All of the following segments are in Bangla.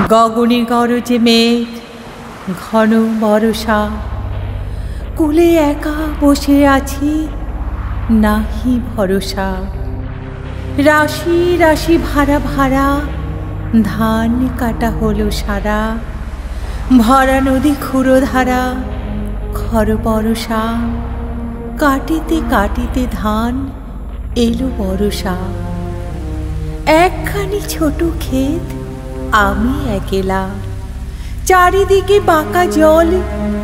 গগনে গরজে মেঘ, ঘন বরষা, কুলে একা বসে আছি, নাহি ভরসা। রাশি রাশি ভাড়া ভাড়া, ধান কাটা হলো সারা। ভরা নদী ক্ষুরধারা, খর বরষা। কাটিতে কাটিতে ধান এলো বরষা। একখানি ছোট ক্ষেত, আমি একেলা। চারিদিকে বাঁকা জল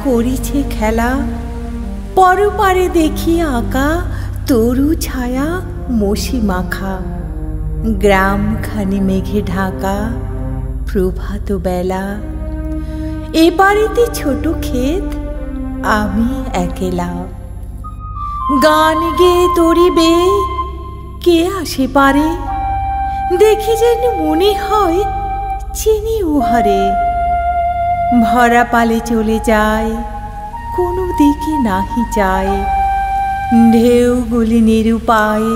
করিছে খেলা। পরপারে দেখি আঁকা তরু ছায়া মশি মাখা। গ্রামখানি মেঘে ঢাকা, প্রভাত বেলা। এবারেতে ছোট ক্ষেত, আমি একেলা। গান গেয়ে তরিবে কে আসে পারে, দেখি যেন মনে হয় চিনি উহারে। ভরা পালে চলে যায়, কোনো দিকে নাহি যায়। ঢেউগুলি নিরুপায়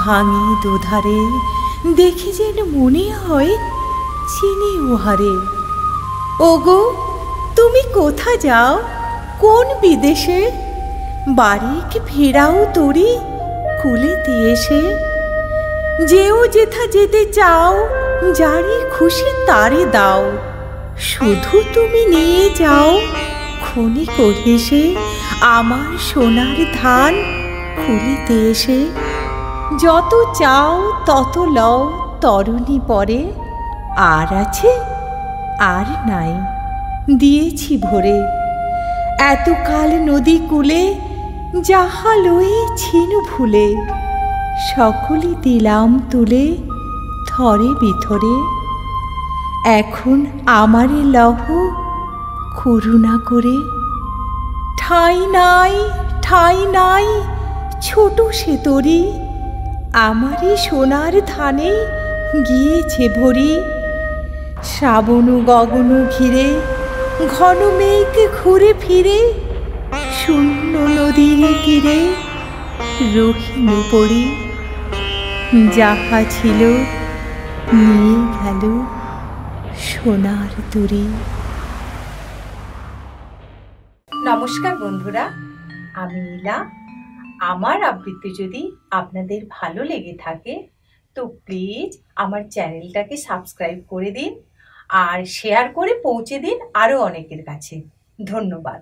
ভাঙি দুধারে, দেখি যেন মনে হয় চিনি উহারে। ওগো, তুমি কোথা যাও, কোন বিদেশে? বাড়ি কি ফেরাও তরি কুলেতে এসে? যেও যেথা যেতে চাও, যারে খুশি তারে দাও। শুধু তুমি নিয়ে যাও ক্ষণিক হেসে, আমার সোনার ধান কুলেতে এসে। যত চাও তত লও তরুণী পরে, আর আছে আর নাই, দিয়েছি ভরে। এতকাল নদী কূলে যাহা লয়েছিনু ভুলে, সকলে দিলাম তুলে থরে বিথরে। এখন আমারে লহ করুণা করে। ঠাঁই নাই, ঠাঁই নাই, ছোট সে তরি, আমারই সোনার ধানে গিয়েছে ভরি। শ্রাবণ গগন ঘিরে, ঘন মেঘ ঘুরে ফিরে, শূন্য নদীর তীরে রহিনু পড়ি। যাহা ছিল নিয়ে গেল সোনার তরি। নমস্কার বন্ধুরা, আমি ইলা। আমার আবৃত্তি যদি আপনাদের ভালো লেগে থাকে তো প্লিজ আমার চ্যানেলটাকে সাবস্ক্রাইব করে দিন আর শেয়ার করে পৌঁছে দিন আরও অনেকের কাছে। ধন্যবাদ।